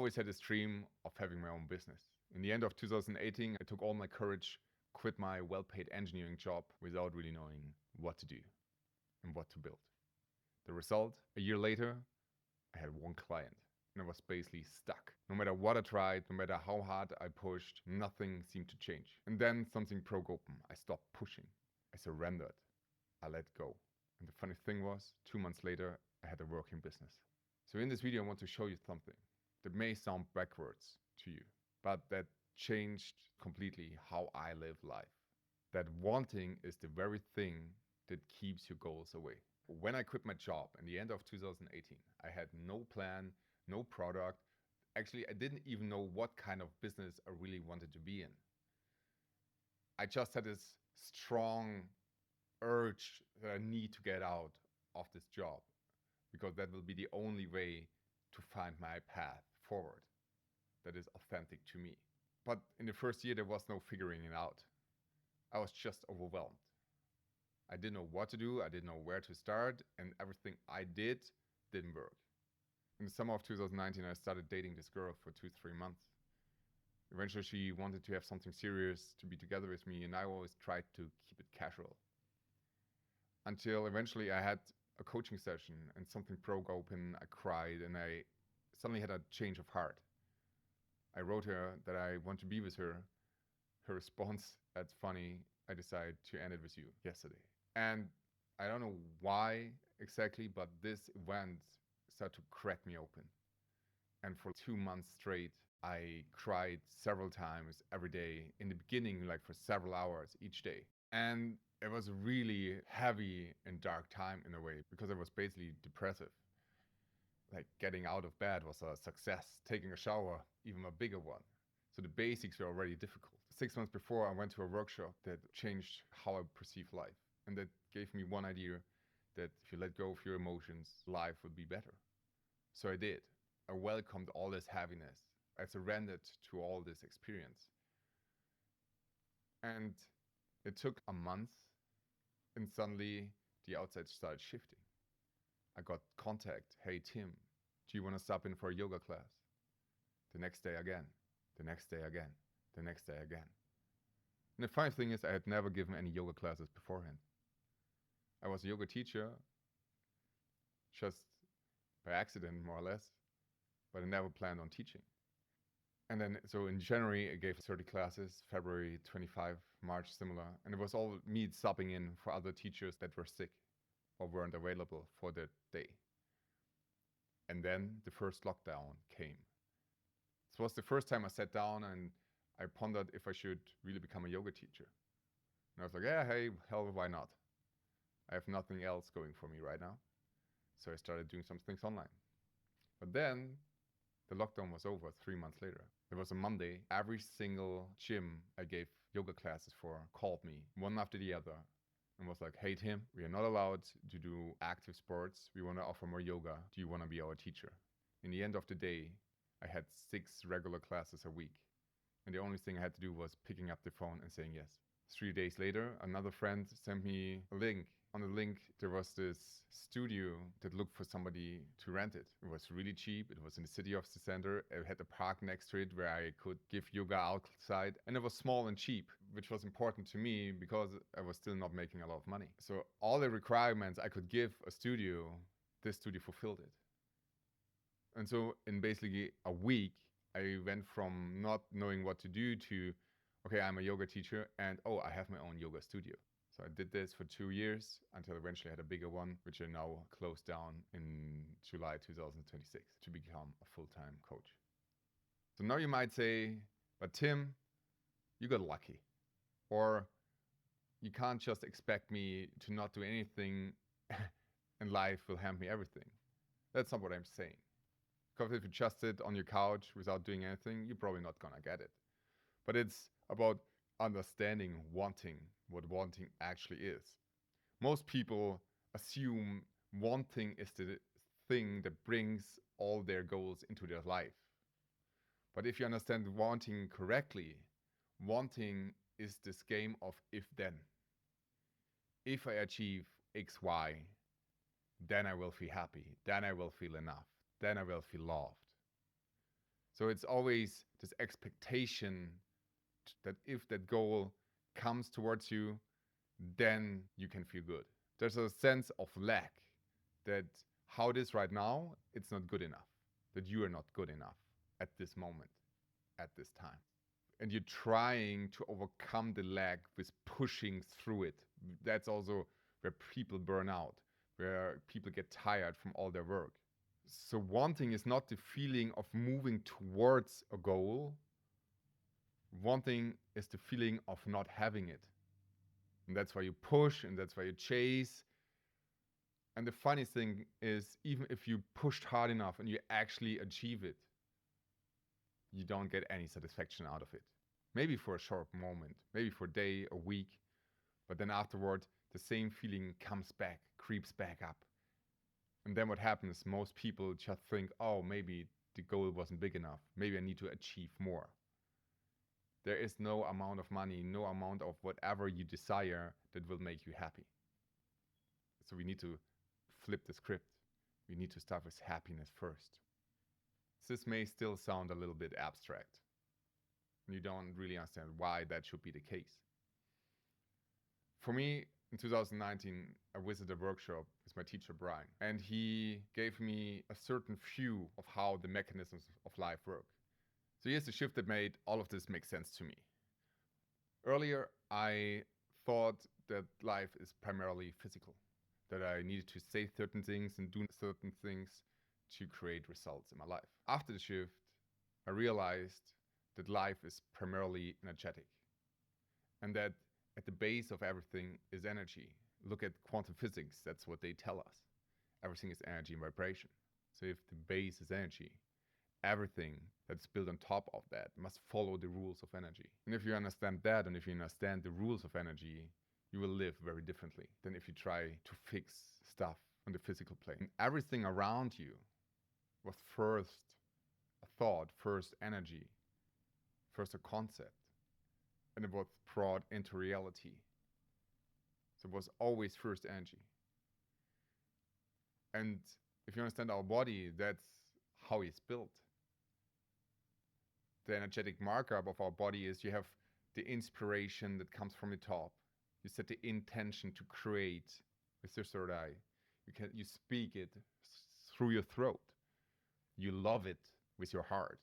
always had this dream of having my own business. In the end of 2018, I took all my courage, quit my well-paid engineering job without really knowing what to do and what to build. The result, a year later, I had one client and I was basically stuck. No matter what I tried, no matter how hard I pushed, nothing seemed to change. And then something broke open. I stopped pushing. I surrendered. I let go. And the funny thing was, 2 months later, I had a working business. So in this video, I want to show you something that may sound backwards to you, but that changed completely how I live life. That wanting is the very thing that keeps your goals away. When I quit my job in the end of 2018, I had no plan, no product. Actually, I didn't even know what kind of business I really wanted to be in. I just had this strong urge that I need to get out of this job because that will be the only way to find my path forward that is authentic to me. But in the first year, there was no figuring it out. I was just overwhelmed. I didn't know what to do, I didn't know where to start, and everything I did didn't work. In the summer of 2019, I started dating this girl for 2-3 months. Eventually, she wanted to have something serious, to be together with me, and I always tried to keep it casual. Until eventually I had a coaching session and something broke open, I cried, and I suddenly had a change of heart. I wrote her that I want to be with her. Her response, "That's funny, I decided to end it with you yesterday." And I don't know why exactly, but this event started to crack me open. And for 2 months straight, I cried several times every day. In the beginning, like for several hours each day. And it was a really heavy and dark time in a way because I was basically depressive. Like getting out of bed was a success. Taking a shower, even a bigger one. So the basics were already difficult. 6 months before, I went to a workshop that changed how I perceive life. And that gave me one idea that if you let go of your emotions, life would be better. So I did. I welcomed all this heaviness. I surrendered to all this experience. And it took a month, and suddenly the outside started shifting. I got contact. "Hey, Tim, do you want to stop in for a yoga class?" The next day again. The next day again. The next day again. And the funny thing is, I had never given any yoga classes beforehand. I was a yoga teacher, just by accident, more or less, but I never planned on teaching. And then, so in January, I gave 30 classes, February 25, March similar. And it was all me subbing in for other teachers that were sick or weren't available for that day. And then the first lockdown came. This was the first time I sat down and I pondered if I should really become a yoga teacher. And I was like, yeah, hey, hell, why not? I have nothing else going for me right now. So I started doing some things online. But then the lockdown was over 3 months later. It was a Monday. Every single gym I gave yoga classes for called me one after the other and was like, "Hey, Tim, we are not allowed to do active sports. We want to offer more yoga. Do you want to be our teacher?" In the end of the day, I had 6 regular classes a week. And the only thing I had to do was picking up the phone and saying yes. 3 days later, another friend sent me a link. On the link, there was this studio that looked for somebody to rent it. It was really cheap. It was in the city of the center. It had a park next to it where I could give yoga outside. And it was small and cheap, which was important to me because I was still not making a lot of money. So all the requirements I could give a studio, this studio fulfilled it. And so in basically a week, I went from not knowing what to do to, okay, I'm a yoga teacher and, oh, I have my own yoga studio. So I did this for 2 years until eventually I had a bigger one, which I now closed down in July 2026 to become a full-time coach. So now you might say, but Tim, you got lucky. Or you can't just expect me to not do anything and life will hand me everything. That's not what I'm saying. Because if you just sit on your couch without doing anything, you're probably not gonna get it. But it's about understanding wanting, what wanting actually is. Most people assume wanting is the thing that brings all their goals into their life. But if you understand wanting correctly, wanting is this game of if-then. If I achieve X, Y, then I will feel happy, then I will feel enough, then I will feel loved. So it's always this expectation that if that goal comes towards you, then you can feel good. There's a sense of lack that how it is right now, it's not good enough, that you are not good enough at this moment, at this time. And you're trying to overcome the lack with pushing through it. That's also where people burn out, where people get tired from all their work. So wanting is not the feeling of moving towards a goal. Wanting is the feeling of not having it. And that's why you push and that's why you chase. And the funny thing is, even if you pushed hard enough and you actually achieve it, you don't get any satisfaction out of it. Maybe for a short moment, maybe for a day, a week, but then afterward, the same feeling comes back, creeps back up. And then what happens, most people just think, oh, maybe the goal wasn't big enough. Maybe I need to achieve more. There is no amount of money, no amount of whatever you desire that will make you happy. So we need to flip the script. We need to start with happiness first. This may still sound a little bit abstract. You don't really understand why that should be the case. For me, in 2019, I visited a workshop with my teacher, Brian, and he gave me a certain view of how the mechanisms of life work. So here's the shift that made all of this make sense to me. Earlier, I thought that life is primarily physical, that I needed to say certain things and do certain things to create results in my life. After the shift, I realized that life is primarily energetic, and that at the base of everything is energy. Look at quantum physics, that's what they tell us. Everything is energy and vibration. So if the base is energy, everything that's built on top of that must follow the rules of energy. And if you understand that, and if you understand the rules of energy, you will live very differently than if you try to fix stuff on the physical plane. And everything around you was first a thought, first energy, first a concept, and it was brought into reality. So it was always first energy. And if you understand our body, that's how it's built. The energetic markup of our body is you have the inspiration that comes from the top. You set the intention to create with your third eye. You speak it through your throat. You love it with your heart.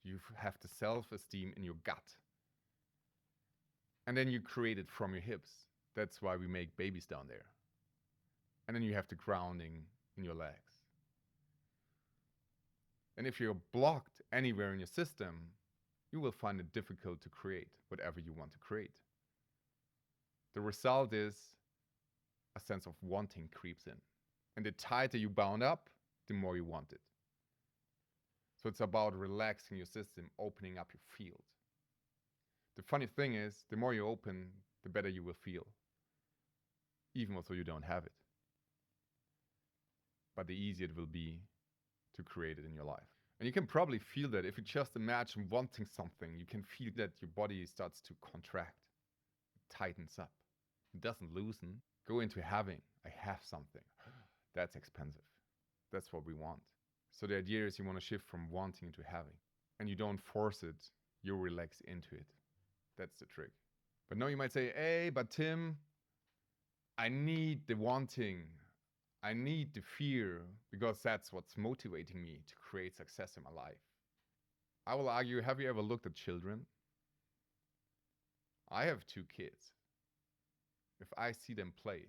You have the self-esteem in your gut. And then you create it from your hips. That's why we make babies down there. And then you have the grounding in your legs. And if you're blocked anywhere in your system, you will find it difficult to create whatever you want to create. The result is a sense of wanting creeps in. And the tighter you bound up, the more you want it. So it's about relaxing your system, opening up your field. The funny thing is, the more you open, the better you will feel, even although you don't have it. But the easier it will be to create it in your life. And you can probably feel that if you just imagine wanting something, you can feel that your body starts to contract, it tightens up. It doesn't loosen. Go into having. I have something. That's expensive. That's what we want. So the idea is you want to shift from wanting to having. And you don't force it, you relax into it. That's the trick. But now you might say, hey, but Tim, I need the wanting. I need the fear because that's what's motivating me to create success in my life. I will argue, have you ever looked at children? I have 2 kids. If I see them play,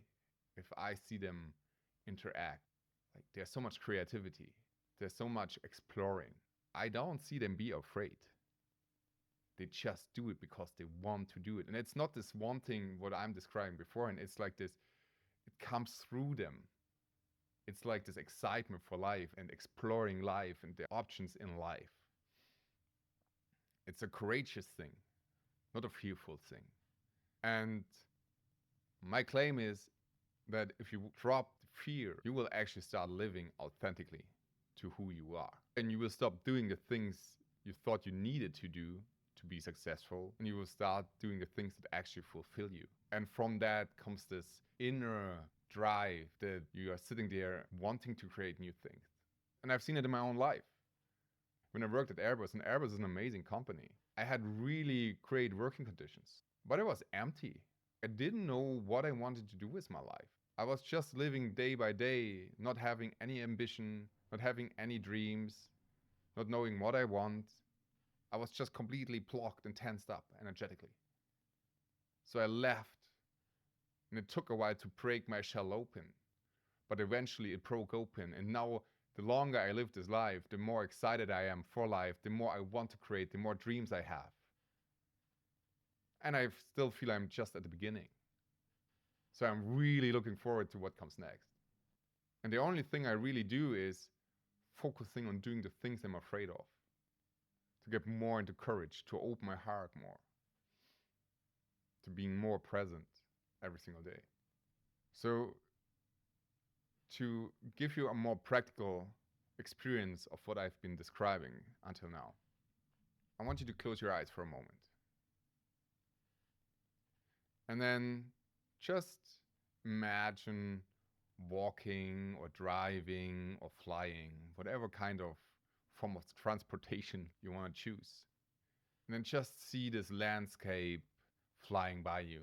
if I see them interact, like there's so much creativity, there's so much exploring. I don't see them be afraid. They just do it because they want to do it. And it's not this wanting what I'm describing before, and it's like this, it comes through them. It's like this excitement for life and exploring life and the options in life. It's a courageous thing, not a fearful thing. And my claim is that if you drop the fear, you will actually start living authentically to who you are. And you will stop doing the things you thought you needed to do to be successful, and you will start doing the things that actually fulfill you. And from that comes this inner drive that you are sitting there wanting to create new things. And I've seen it in my own life. when I worked at Airbus, and Airbus is an amazing company. I had really great working conditions, but it was empty. I didn't know what I wanted to do with my life. I was just living day by day, not having any ambition, not having any dreams, not knowing what I want. I was just completely blocked and tensed up energetically. So I left, and it took a while to break my shell open, but eventually it broke open. And now, the longer I live this life, the more excited I am for life, the more I want to create, the more dreams I have. And I still feel I'm just at the beginning. So I'm really looking forward to what comes next. And the only thing I really do is focusing on doing the things I'm afraid of, to get more into courage, to open my heart more, to being more present every single day. So to give you a more practical experience of what I've been describing until now, I want you to close your eyes for a moment. And then just imagine walking or driving or flying, whatever kind of form of transportation you want to choose. And then just see this landscape flying by you.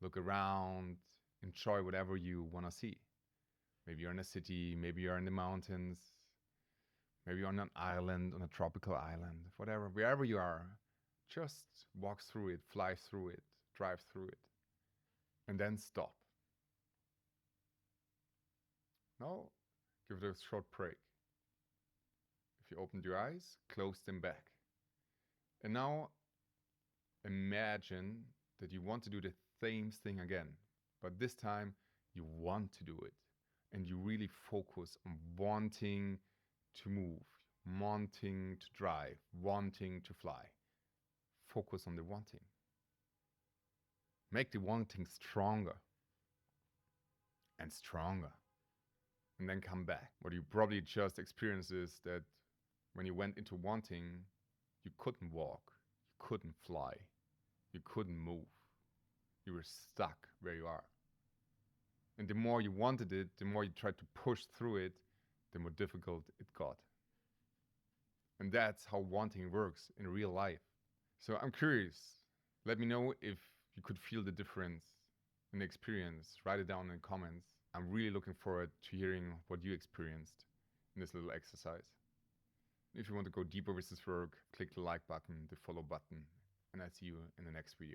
Look around, enjoy whatever you want to see. Maybe you're in a city, maybe you're in the mountains, maybe you're on an island, on a tropical island, whatever, wherever you are, just walk through it, fly through it, drive through it, and then stop. Now, give it a short break. If you opened your eyes, close them back. And now, imagine that you want to do the same thing again, but this time you want to do it. And you really focus on wanting to move, wanting to drive, wanting to fly. Focus on the wanting. Make the wanting stronger and stronger. And then come back. What you probably just experienced is that when you went into wanting, you couldn't walk, you couldn't fly, you couldn't move. You were stuck where you are. And the more you wanted it, the more you tried to push through it, the more difficult it got. And that's how wanting works in real life. So I'm curious. Let me know if you could feel the difference in the experience. Write it down in the comments. I'm really looking forward to hearing what you experienced in this little exercise. If you want to go deeper with this work, click the like button, the follow button, and I'll see you in the next video.